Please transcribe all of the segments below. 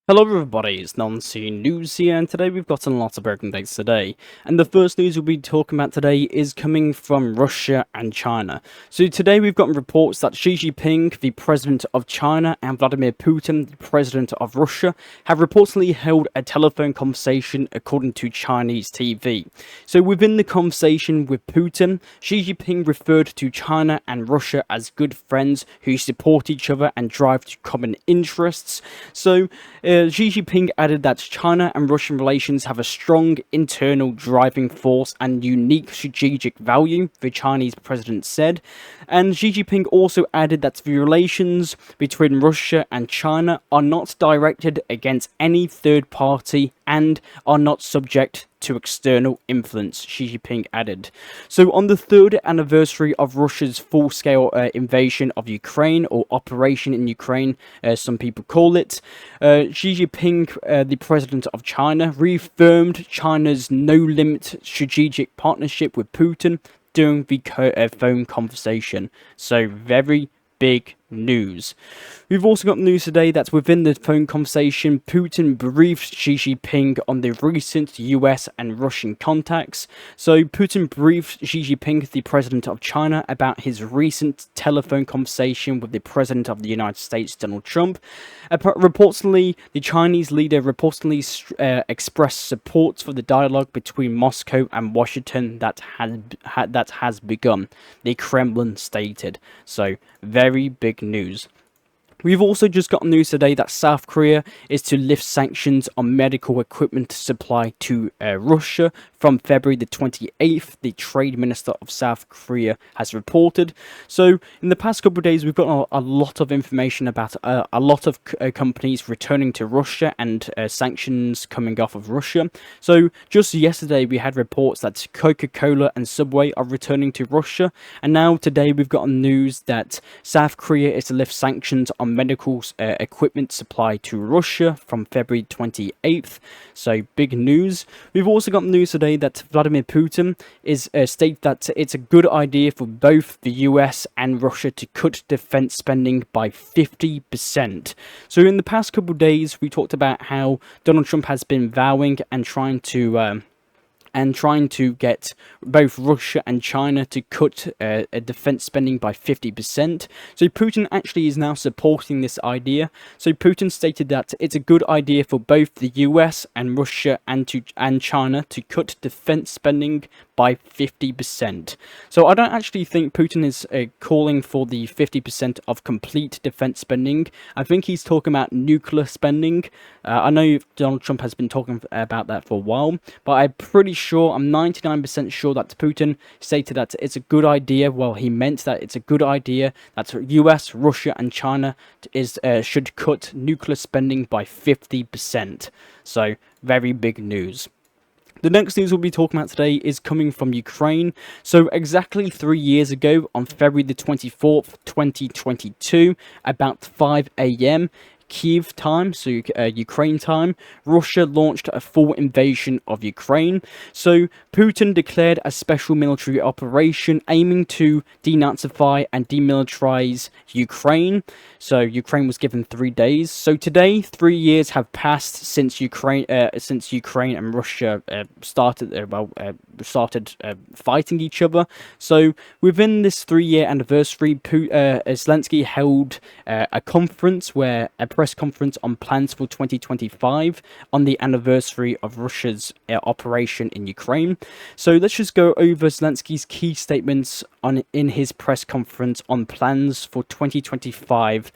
Hello everybody, it's Nancy News here, and today we've got a lot of breaking things today. And the first news we'll be talking about today is coming from Russia and China. So today we've got reports that Xi Jinping, the president of China, and Vladimir Putin, the president of Russia, have reportedly held a telephone conversation according to Chinese TV. So within the conversation with Putin, Xi Jinping referred to China and Russia as good friends who support each other and drive to common interests. So Xi Jinping added that China and Russian relations have a strong internal driving force and unique strategic value, the Chinese president said. And Xi Jinping also added that the relations between Russia and China are not directed against any third party and are not subject to external influence, Xi Jinping added. So on the third anniversary of Russia's full-scale invasion of Ukraine, or operation in Ukraine, some people call it, Xi Jinping, the president of China, reaffirmed China's no-limit strategic partnership with Putin during the phone conversation. So very big news. We've also got news today that within the phone conversation, Putin briefed Xi Jinping on the recent US and Russian contacts. So Putin briefed Xi Jinping, the president of China, about his recent telephone conversation with the president of the United States, Donald Trump. Reportedly, the Chinese leader expressed support for the dialogue between Moscow and Washington that has begun, the Kremlin stated. So very big news. We've also just got news today that South Korea is to lift sanctions on medical equipment supply to Russia from February the 28th, the trade minister of South Korea has reported. So in the past couple of days, we've got a lot of information about a lot of companies returning to Russia and sanctions coming off of Russia. So just yesterday, we had reports that Coca-Cola and Subway are returning to Russia. And now today, we've got news that South Korea is to lift sanctions on medical equipment supply to Russia from February 28th. So big news. We've also got news today that Vladimir Putin is stated that it's a good idea for both the US and Russia to cut defense spending by 50%. So in the past couple of days, we talked about how Donald Trump has been vowing and trying to get both Russia and China to cut defense spending by 50%. So Putin actually is now supporting this idea. So Putin stated that it's a good idea for both the US and Russia and China to cut defense spending by 50%. So I don't actually think Putin is calling for the 50% of complete defense spending. I think he's talking about nuclear spending. I know Donald Trump has been talking about that for a while, but I'm 99% sure that Putin stated that it's a good idea. Well, he meant that it's a good idea that US, Russia, and China should cut nuclear spending by 50%. So very big news. The next news we'll be talking about today is coming from Ukraine. So exactly 3 years ago, on February the 24th, 2022, about 5 a.m., Kiev time, so Ukraine time, Russia launched a full invasion of Ukraine. So Putin declared a special military operation aiming to denazify and demilitarize Ukraine. So Ukraine was given 3 days. So today, 3 years have passed since Ukraine and Russia started fighting each other. So within this 3-year anniversary, Zelensky held a conference a press conference on plans for 2025 on the anniversary of Russia's operation in Ukraine. So let's just go over Zelensky's key statements in his press conference on plans for 2025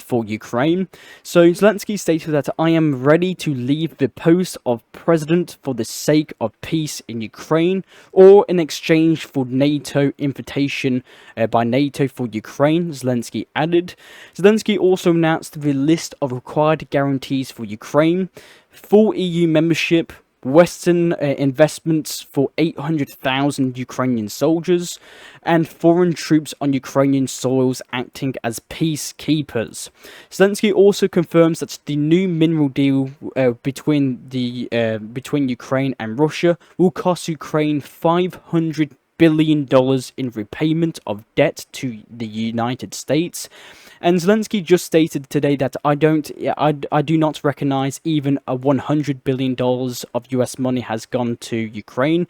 for Ukraine. So Zelensky stated that I am ready to leave the post of president for the sake of peace in Ukraine or in exchange for NATO invitation by NATO for Ukraine, Zelensky added. Zelensky also announced the list of required guarantees for Ukraine: full EU membership, Western investments for 800,000 Ukrainian soldiers, and foreign troops on Ukrainian soils acting as peacekeepers. Zelensky also confirms that the new mineral deal between Ukraine and Russia will cost Ukraine $500 billion in repayment of debt to the United States. And Zelensky just stated today that I do not recognize even a $100 billion of US money has gone to Ukraine.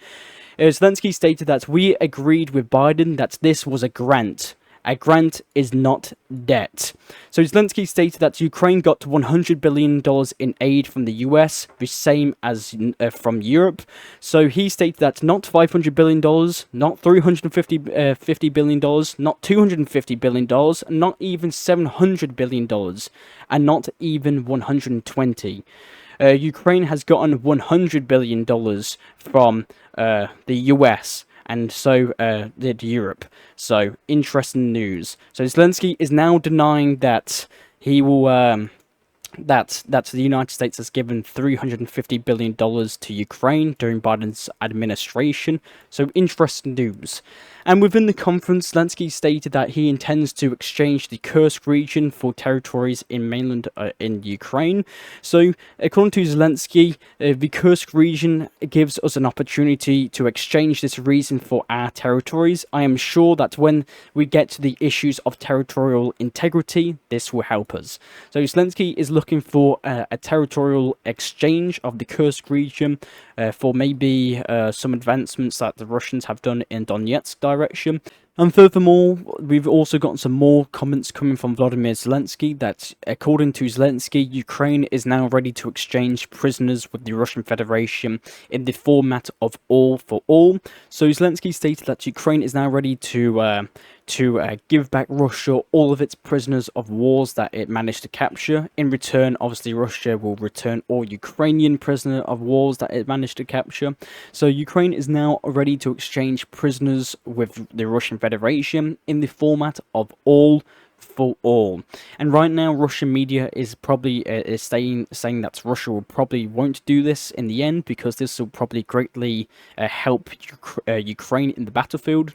Zelensky stated that we agreed with Biden that this was a grant. A grant is not debt. So Zelensky stated that Ukraine got $100 billion in aid from the US, the same as from Europe. So he stated that not $500 billion, not $350 billion, not $250 billion, not even $700 billion, and not even 120. Ukraine has gotten $100 billion from the US. And so did Europe. So, interesting news. So, Zelensky is now denying that he will, that the United States has given $350 billion to Ukraine during Biden's administration. So, interesting news. And within the conference, Zelensky stated that he intends to exchange the Kursk region for territories in mainland in Ukraine. So, according to Zelensky, the Kursk region gives us an opportunity to exchange this region for our territories. I am sure that when we get to the issues of territorial integrity, this will help us. So, Zelensky is looking for a territorial exchange of the Kursk region for maybe some advancements that the Russians have done in Donetsk direction. And furthermore, we've also gotten some more comments coming from Volodymyr Zelensky that, according to Zelensky, Ukraine is now ready to exchange prisoners with the Russian Federation in the format of all for all. So Zelensky stated that Ukraine is now ready to give back Russia all of its prisoners of wars that it managed to capture. In return, obviously, Russia will return all Ukrainian prisoners of wars that it managed to capture. So Ukraine is now ready to exchange prisoners with the Russian Federation in the format of all for all. And right now, Russian media is probably is saying that Russia will probably won't do this in the end, because this will probably greatly help Ukraine in the battlefield.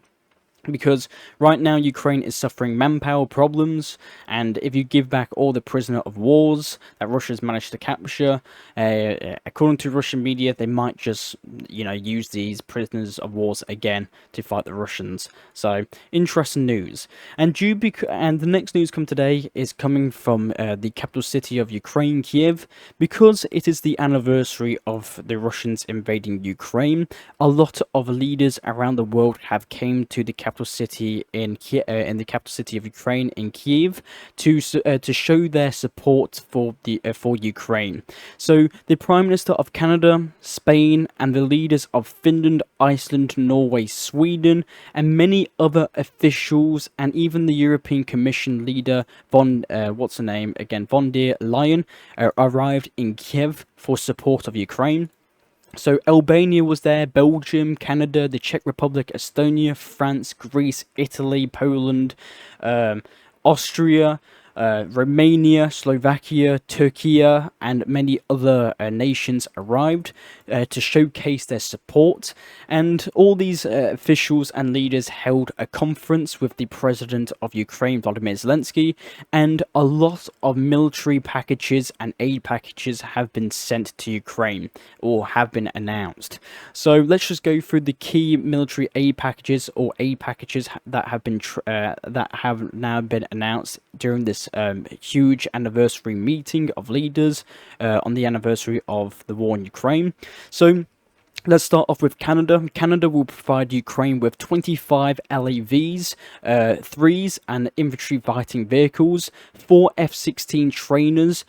Because right now Ukraine is suffering manpower problems, and if you give back all the prisoner of wars that Russia's managed to capture, according to Russian media, they might just, use these prisoners of wars again to fight the Russians. So, interesting news. And the next news today is coming from the capital city of Ukraine, Kiev, because it is the anniversary of the Russians invading Ukraine. A lot of leaders around the world have came to the capital city in the capital city of Ukraine, in Kiev, to show their support for Ukraine. So the Prime Minister of Canada, Spain, and the leaders of Finland, Iceland, Norway, Sweden, and many other officials, and even the European Commission leader von der Leyen, arrived in Kiev for support of Ukraine. So Albania was there, Belgium, Canada, the Czech Republic, Estonia, France, Greece, Italy, Poland, Austria, Romania, Slovakia, Turkey, and many other nations arrived to showcase their support. And all these officials and leaders held a conference with the President of Ukraine, Volodymyr Zelensky, and a lot of military packages and aid packages have been sent to Ukraine, or have been announced. So let's just go through the key military aid packages, or aid packages that have now been announced during this huge anniversary meeting of leaders on the anniversary of the war in Ukraine. So let's start off with Canada. Canada will provide Ukraine with 25 LAVs, 3s and infantry fighting vehicles, 4 F-16 trainers,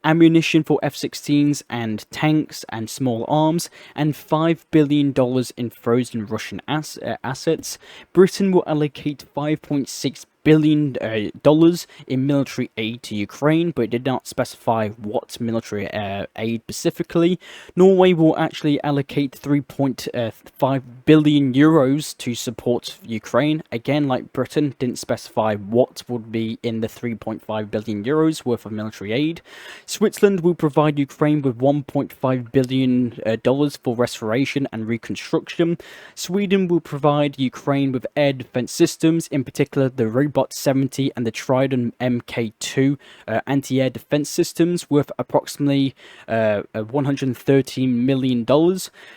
ammunition for F-16s and tanks and small arms, and $5 billion in frozen Russian assets. Britain will allocate $5.6 billion in military aid to Ukraine, but it did not specify what military aid specifically. Norway will actually allocate 3.5 billion euros to support Ukraine. Again, like Britain, didn't specify what would be in the 3.5 billion euros worth of military aid. Switzerland will provide Ukraine with $1.5 billion for restoration and reconstruction. Sweden will provide Ukraine with air defense systems, in particular the Robot 70 and the Trident Mk2 anti-air defense systems, worth approximately $113 million.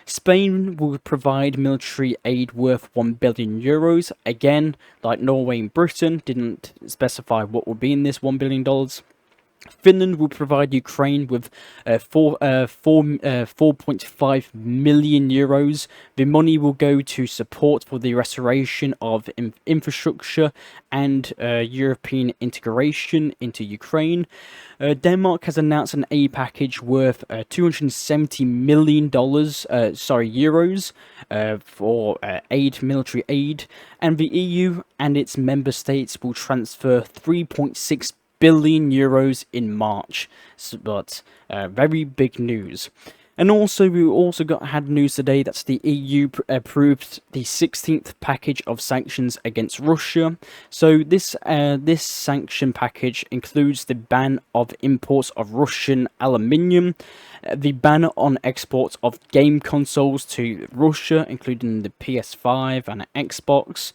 Spain will provide military aid worth 1 billion euros. Again, like Norway and Britain, didn't specify what would be in this $1 billion. Finland will provide Ukraine with 4.5 million euros. The money will go to support for the restoration of infrastructure and European integration into Ukraine. Denmark has announced an aid package worth $270 million, euros, for military aid, and the EU and its member states will transfer 3.6 billion euros in March. But very big news. And also, we had news today that the EU approved the 16th package of sanctions against Russia. So this sanction package includes the ban of imports of Russian aluminium, the ban on exports of game consoles to Russia, including the PS5 and Xbox,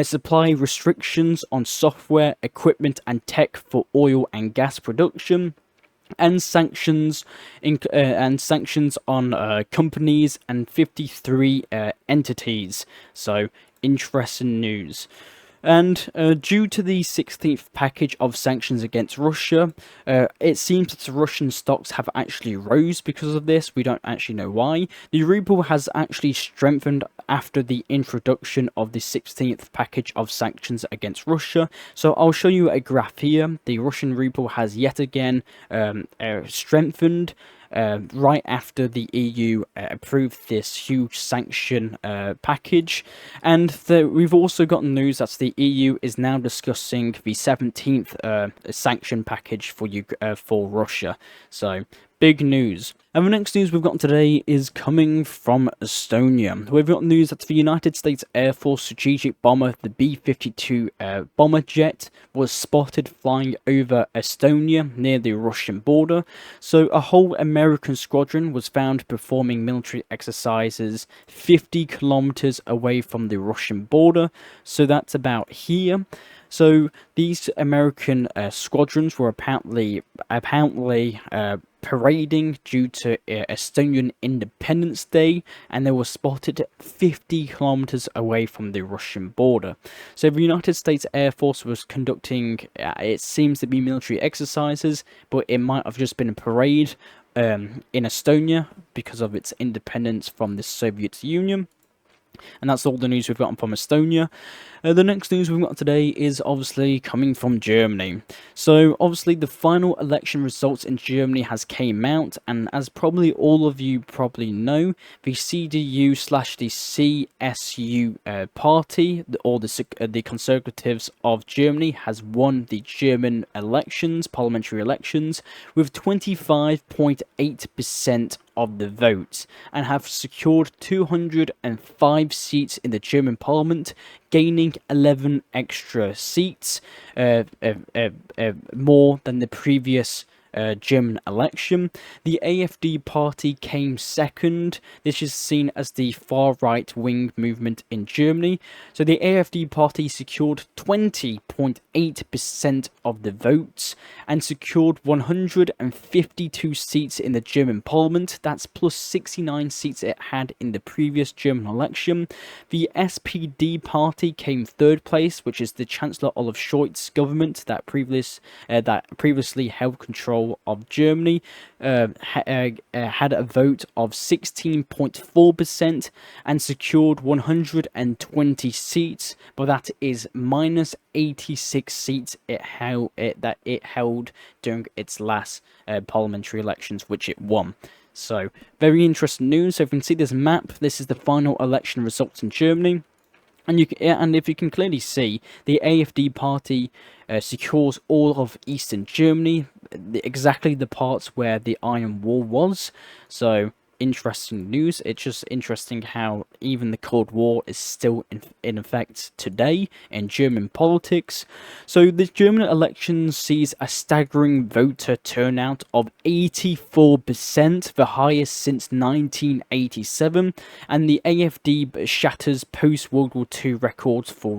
supply restrictions on software, equipment, and tech for oil and gas production, and sanctions on companies and 53 entities. So interesting news. And due to the 16th package of sanctions against Russia, it seems that the Russian stocks have actually rose because of this. We don't actually know why. The ruble has actually strengthened after the introduction of the 16th package of sanctions against Russia. So I'll show you a graph here. The Russian ruble has yet again strengthened right after the EU approved this huge sanction package. And we've also gotten news that the EU is now discussing the 17th sanction package for Russia. So big news. And the next news we've got today is coming from Estonia. We've got news that the United States Air Force strategic bomber, the B-52 bomber jet, was spotted flying over Estonia near the Russian border. So a whole American squadron was found performing military exercises 50 kilometers away from the Russian border. So that's about here. So these American squadrons were apparently parading due to Estonian Independence Day, and they were spotted 50 kilometers away from the Russian border. So the United States Air Force was conducting, it seems to be military exercises, but it might have just been a parade in Estonia because of its independence from the Soviet Union. And that's all the news we've gotten from Estonia. The next news we've got today is obviously coming from Germany. So obviously the final election results in Germany has came out, and as probably all of you probably know, the CDU/the CSU party, or the Conservatives of Germany, has won the German elections, parliamentary elections, with 25.8% of the votes, and have secured 205 seats in the German parliament, gaining 11 extra seats, more than the previous German election. The AfD party came second. This is seen as the far right wing movement in Germany. So the AfD party secured 20.8% of the votes and secured 152 seats in the German parliament. That's plus 69 seats it had in the previous German election. The SPD party came third place, which is the Chancellor Olaf Scholz's government that previously held control of Germany, had a vote of 16.4% and secured 120 seats, but that is minus 86 seats it held during its last parliamentary elections, which it won. So very interesting news. So if you can see this map, this is the final election results in Germany. And if you can clearly see, the AfD party secures all of Eastern Germany, exactly the parts where the Iron Wall was. So interesting news. It's just interesting how even the Cold War is still in effect today in German politics. So the German election sees a staggering voter turnout of 84%, the highest since 1987, and the AfD shatters post-World War II records for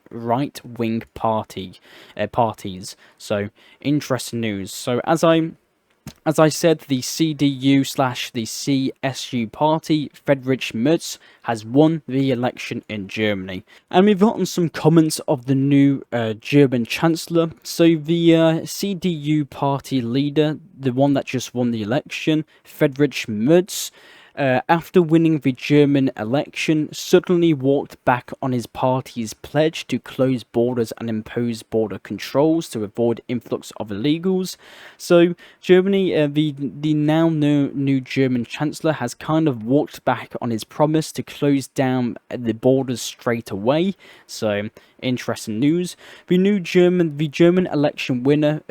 right-wing parties. So interesting news. So as I As I said, the CDU slash the CSU party, Friedrich Merz, has won the election in Germany. And we've gotten some comments of the new German Chancellor. So the CDU party leader, the one that just won the election, Friedrich Merz, after winning the German election, suddenly walked back on his party's pledge to close borders and impose border controls to avoid influx of illegals. So Germany, the now new German Chancellor, has kind of walked back on his promise to close down the borders straight away. So interesting news. The German election winner,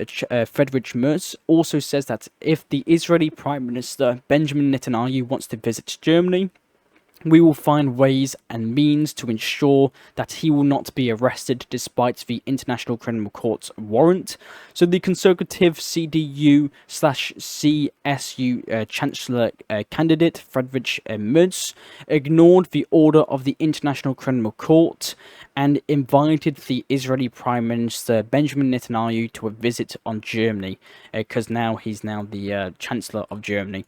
Friedrich Merz, also says that if the Israeli Prime Minister Benjamin Netanyahu wants to visit Germany, we will find ways and means to ensure that he will not be arrested despite the International Criminal Court's warrant. So the conservative CDU slash CSU Chancellor candidate Friedrich Merz ignored the order of the International Criminal Court and invited the Israeli Prime Minister Benjamin Netanyahu to a visit on Germany, because he's the Chancellor of Germany.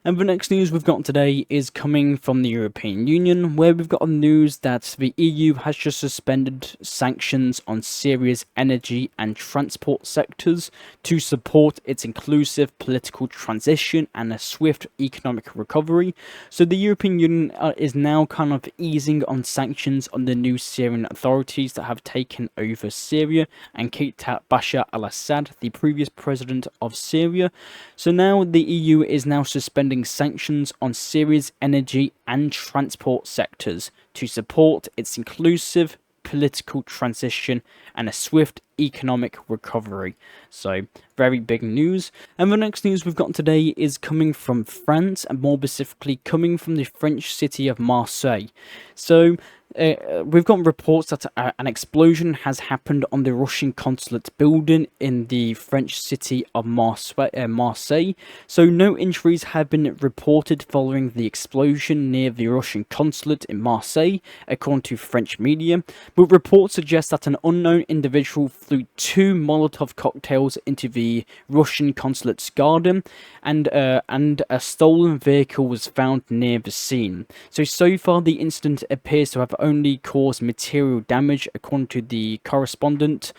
And the next news we've got today is coming from the European Union, where we've got news that the EU has just suspended sanctions on Syria's energy and transport sectors to support its inclusive political transition and a swift economic recovery. So the European Union is now kind of easing on sanctions on the new Syrian authorities that have taken over Syria and kicked out Bashar al-Assad, the previous president of Syria. So now the EU is now suspending sanctions on Syria's energy and transport sectors to support its inclusive political transition and a swift economic recovery. So very big news. And the next news we've got today is coming from France, and more specifically coming from the French city of Marseille. So we've got reports that an explosion has happened on the Russian consulate building in the French city of Marseille. So no injuries have been reported following the explosion near the Russian consulate in Marseille, according to French media. But reports suggest that an unknown individual flew 2 Molotov cocktails into the Russian consulate's garden, and a stolen vehicle was found near the scene. So far the incident appears to have only caused material damage, according to the correspondent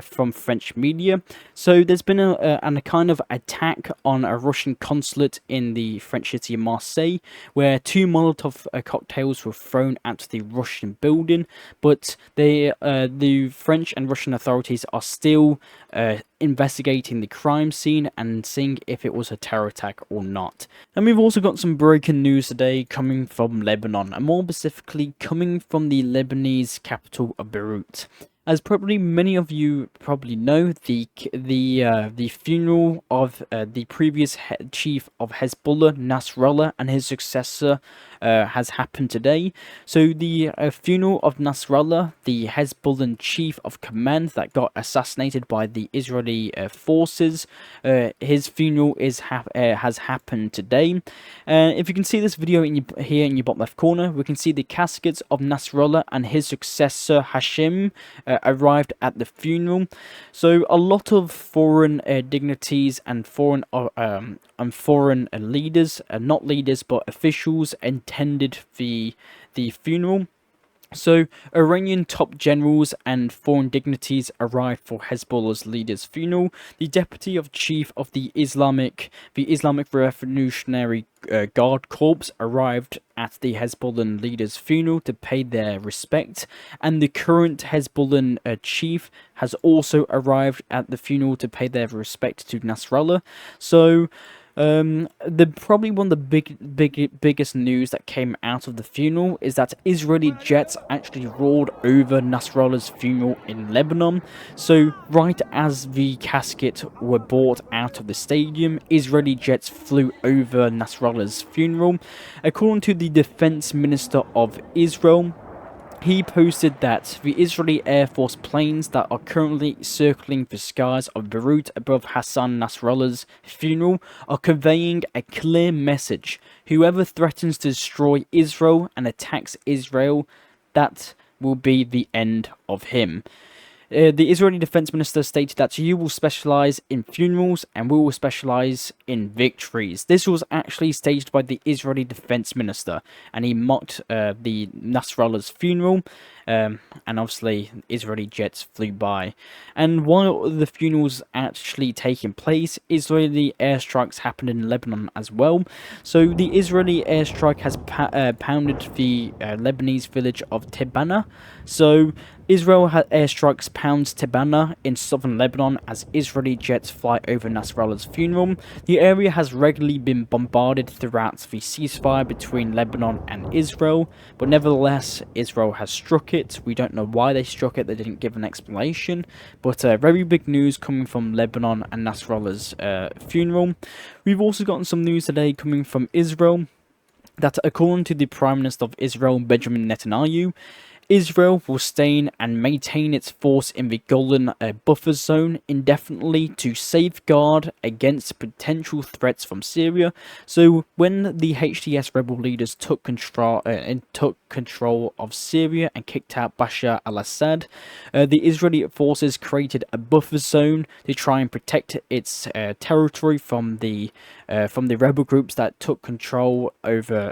from French media. So there's been a kind of attack on a Russian consulate in the French city of Marseille, where 2 Molotov cocktails were thrown at the Russian building, but the French and Russian authorities are still investigating the crime scene and seeing if it was a terror attack or not. And we've also got some breaking news today coming from Lebanon, and more specifically coming from the Lebanese capital of Beirut. As probably many of you probably know, the funeral of the previous chief of Hezbollah, Nasrallah, and his successor has happened today. So the funeral of Nasrallah, the Hezbollah chief of command that got assassinated by the Israeli forces, his funeral has happened today. If you can see this video here in your bottom left corner, we can see the caskets of Nasrallah and his successor Hashim arrived at the funeral. So a lot of foreign dignitaries and foreign leaders, not leaders but officials, attended the funeral. So Iranian top generals and foreign dignitaries arrived for Hezbollah's leader's funeral. The deputy of chief of the Islamic Revolutionary Guard Corps arrived at the Hezbollah leader's funeral to pay their respect, and the current Hezbollah chief has also arrived at the funeral to pay their respect to Nasrallah. So probably one of the biggest news that came out of the funeral is that Israeli jets actually roared over Nasrallah's funeral in Lebanon. So right as the casket were brought out of the stadium, Israeli jets flew over Nasrallah's funeral. According to the defense minister of Israel, he posted that the Israeli Air Force planes that are currently circling the skies of Beirut above Hassan Nasrallah's funeral are conveying a clear message. Whoever threatens to destroy Israel and attacks Israel, that will be the end of him. The Israeli defense minister stated that you will specialize in funerals and we will specialize in victories. This was actually staged by the Israeli defense minister, and he mocked the Nasrallah's funeral. And obviously Israeli jets flew by. And while the funerals actually taking place, Israeli airstrikes happened in Lebanon as well. So the Israeli airstrike has pounded the Lebanese village of Tibana. So Israel airstrikes pounds Tibana in southern Lebanon as Israeli jets fly over Nasrallah's funeral. The area has regularly been bombarded throughout the ceasefire between Lebanon and Israel, but nevertheless Israel has struck it. We don't know why they struck it, they didn't give an explanation, but very big news coming from Lebanon and Nasrallah's funeral. We've also gotten some news today coming from Israel that according to the Prime Minister of Israel, Benjamin Netanyahu, Israel will stay and maintain its force in the Golan buffer zone indefinitely to safeguard against potential threats from Syria. So when the HTS rebel leaders took control of Syria and kicked out Bashar al-Assad, the Israeli forces created a buffer zone to try and protect its territory from the rebel groups that took control over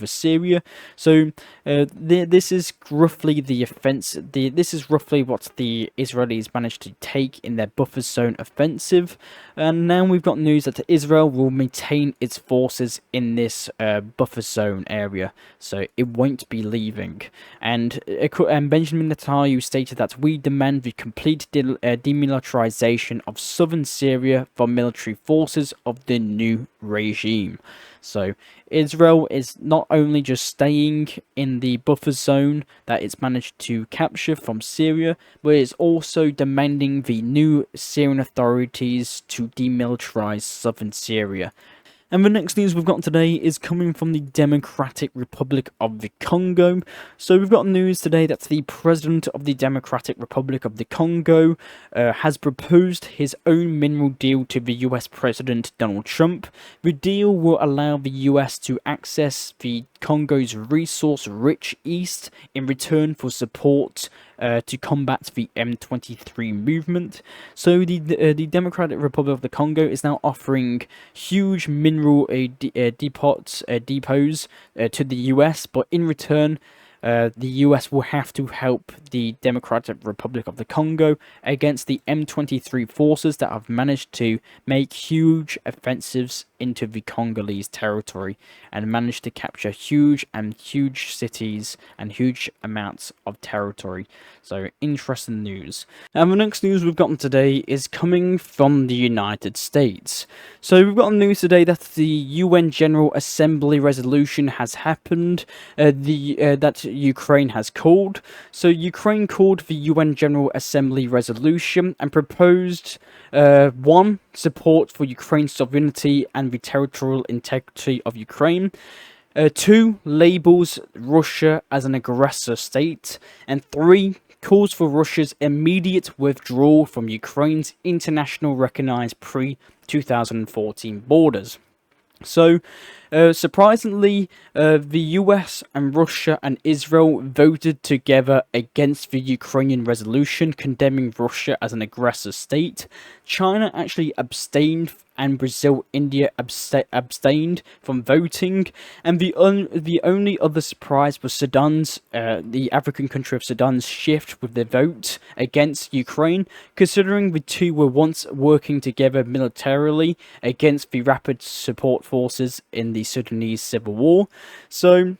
Syria. So this is roughly the offense. This is roughly what the Israelis managed to take in their buffer zone offensive. And now we've got news that Israel will maintain its forces in this buffer zone area, so it won't be leaving. And Benjamin Netanyahu stated that we demand the complete demilitarization of southern Syria from military forces of the new regime. So Israel is not only just staying in the buffer zone that it's managed to capture from Syria, but it's also demanding the new Syrian authorities to demilitarize southern Syria. And the next news we've got today is coming from the Democratic Republic of the Congo. So we've got news today that the President of the Democratic Republic of the Congo has proposed his own mineral deal to the US President Donald Trump. The deal will allow the US to access the Congo's resource-rich east in return for support to combat the M23 movement. So the Democratic Republic of the Congo is now offering huge mineral depots to the US, but in return the US will have to help the Democratic Republic of the Congo against the M23 forces that have managed to make huge offensives into the Congolese territory and managed to capture huge cities and huge amounts of territory. So interesting news. And the next news we've gotten today is coming from the United States. So we've got news today that the UN General Assembly resolution has happened, that Ukraine has called. So Ukraine called the UN General Assembly resolution and proposed 1. Support for Ukraine's sovereignty and the territorial integrity of Ukraine. 2. Labels Russia as an aggressor state. And 3. Calls for Russia's immediate withdrawal from Ukraine's international recognized pre-2014 borders. So, surprisingly, the US and Russia and Israel voted together against the Ukrainian resolution condemning Russia as an aggressor state. China actually abstained, and Brazil, India abstained from voting. And the only other surprise was Sudan's, the African country of Sudan's shift with their vote against Ukraine, considering the two were once working together militarily against the rapid support forces in the Sudanese civil war. So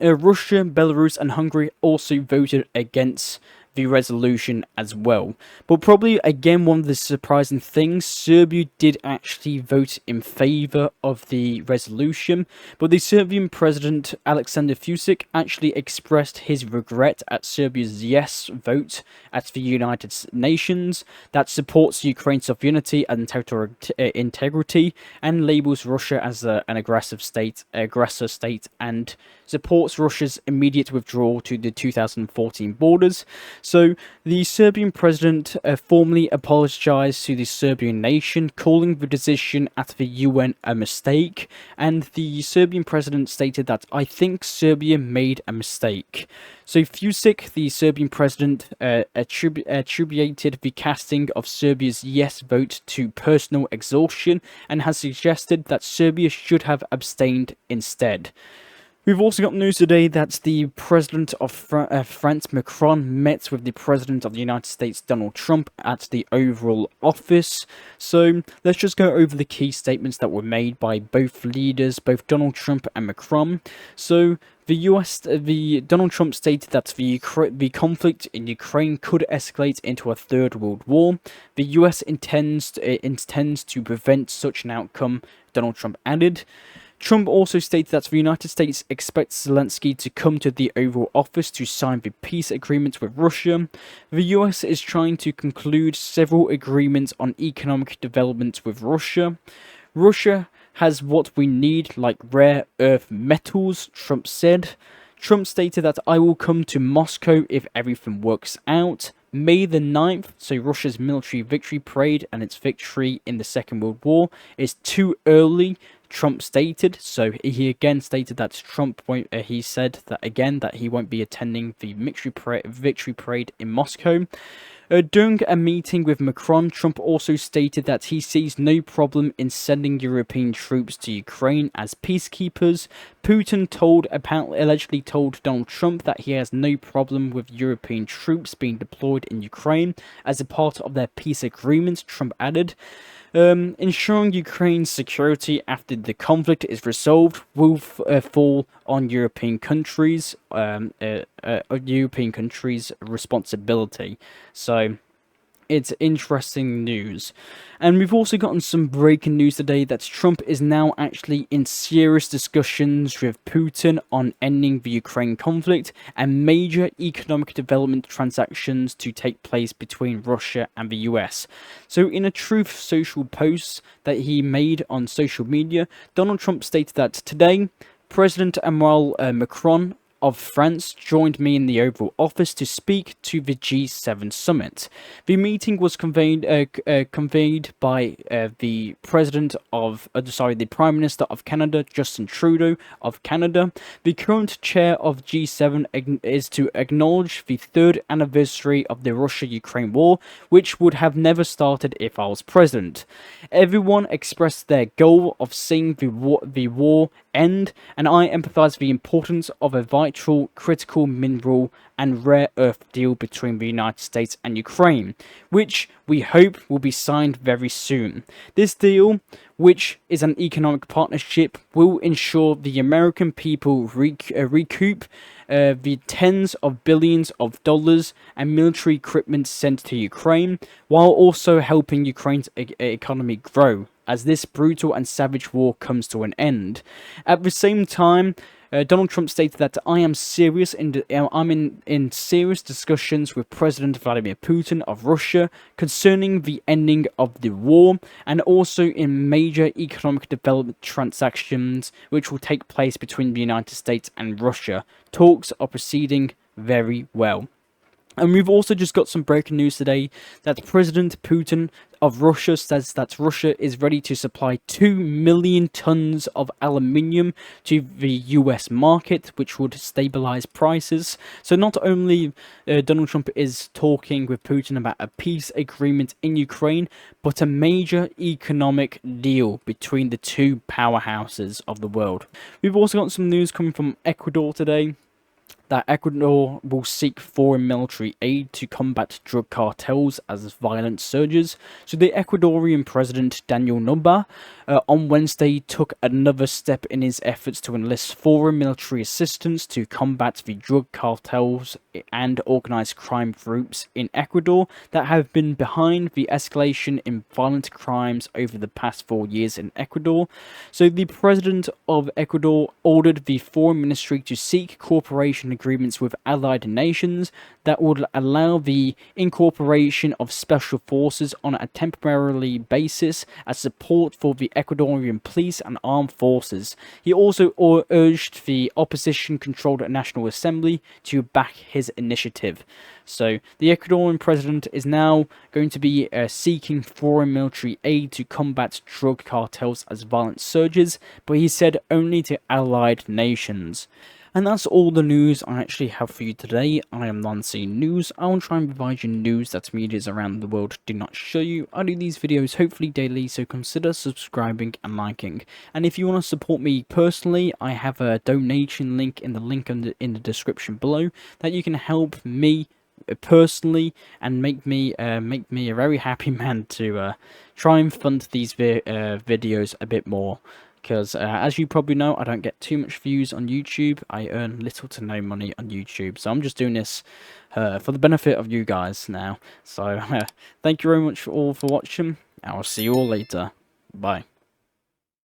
Russia, Belarus and Hungary also voted against the resolution as well. But probably again one of the surprising things, Serbia did actually vote in favour of the resolution, but the Serbian President Aleksandar Vučić actually expressed his regret at Serbia's yes vote at the United Nations that supports Ukraine's sovereignty and territorial integrity and labels Russia as an aggressor state and supports Russia's immediate withdrawal to the 2014 borders. So the Serbian president formally apologized to the Serbian nation, calling the decision at the UN a mistake, and the Serbian president stated that, "I think Serbia made a mistake." So Vučić, the Serbian president, attributed the casting of Serbia's yes vote to personal exhaustion and has suggested that Serbia should have abstained instead. We've also got news today that the president of France, Macron, met with the president of the United States, Donald Trump, at the Oval Office. So let's just go over the key statements that were made by both leaders, both Donald Trump and Macron. So Donald Trump stated that the conflict in Ukraine could escalate into a third world war. The US intends to prevent such an outcome, Donald Trump added. Trump also stated that the United States expects Zelensky to come to the Oval Office to sign the peace agreement with Russia. The US is trying to conclude several agreements on economic development with Russia. Russia has what we need, like rare earth metals, Trump said. Trump stated that, "I will come to Moscow if everything works out." May the 9th, so Russia's military victory parade and its victory in the Second World War, is too early, Trump stated. So he again stated that Trump won't, he said that again that he won't be attending the victory parade in Moscow. During a meeting with Macron, Trump also stated that he sees no problem in sending European troops to Ukraine as peacekeepers. Putin allegedly told Donald Trump that he has no problem with European troops being deployed in Ukraine as a part of their peace agreement, Trump added. Ensuring Ukraine's security after the conflict is resolved will fall on European countries' responsibility. So it's interesting news. And we've also gotten some breaking news today that Trump is now actually in serious discussions with Putin on ending the Ukraine conflict and major economic development transactions to take place between Russia and the US. So in a Truth Social post that he made on social media, Donald Trump stated that, "Today, President Emmanuel Macron of France joined me in the Oval Office to speak to the G7 summit. The meeting was convened by the Prime Minister of Canada, Justin Trudeau of Canada. The current chair of G7 is to acknowledge the third anniversary of the Russia-Ukraine war, which would have never started if I was president. Everyone expressed their goal of seeing the war end, and I empathize the importance of a vital, critical mineral and rare earth deal between the United States and Ukraine, which we hope will be signed very soon. This deal, which is an economic partnership, will ensure the American people recoup the tens of billions of dollars and military equipment sent to Ukraine, while also helping Ukraine's economy grow as this brutal and savage war comes to an end. At the same time, Donald Trump stated that I'm in serious discussions with President Vladimir Putin of Russia concerning the ending of the war and also in major economic development transactions which will take place between the United States and Russia. Talks are proceeding very well." And we've also just got some breaking news today that President Putin of Russia says that Russia is ready to supply 2 million tons of aluminium to the US market, which would stabilize prices. So not only Donald Trump is talking with Putin about a peace agreement in Ukraine, but a major economic deal between the two powerhouses of the world. We've also got some news coming from Ecuador today, that Ecuador will seek foreign military aid to combat drug cartels as violence surges. So the Ecuadorian president, Daniel Noboa, on Wednesday took another step in his efforts to enlist foreign military assistance to combat the drug cartels and organized crime groups in Ecuador that have been behind the escalation in violent crimes over the past 4 years in Ecuador. So the president of Ecuador ordered the foreign ministry to seek cooperation agreements with allied nations that would allow the incorporation of special forces on a temporary basis as support for the Ecuadorian police and armed forces. He also urged the opposition-controlled National Assembly to back his initiative. So the Ecuadorian president is now going to be seeking foreign military aid to combat drug cartels as violence surges, but he said only to allied nations. And that's all the news I actually have for you today. I am Nancy News. I will try and provide you news that medias around the world do not show you. I do these videos hopefully daily, so consider subscribing and liking. And if you want to support me personally, I have a donation link in the description below that you can help me personally and make me a very happy man to try and fund these videos a bit more, because as you probably know, I don't get too much views on YouTube. I earn little to no money on YouTube, so I'm just doing this for the benefit of you guys now. So thank you very much for watching. I will see you all later. Bye.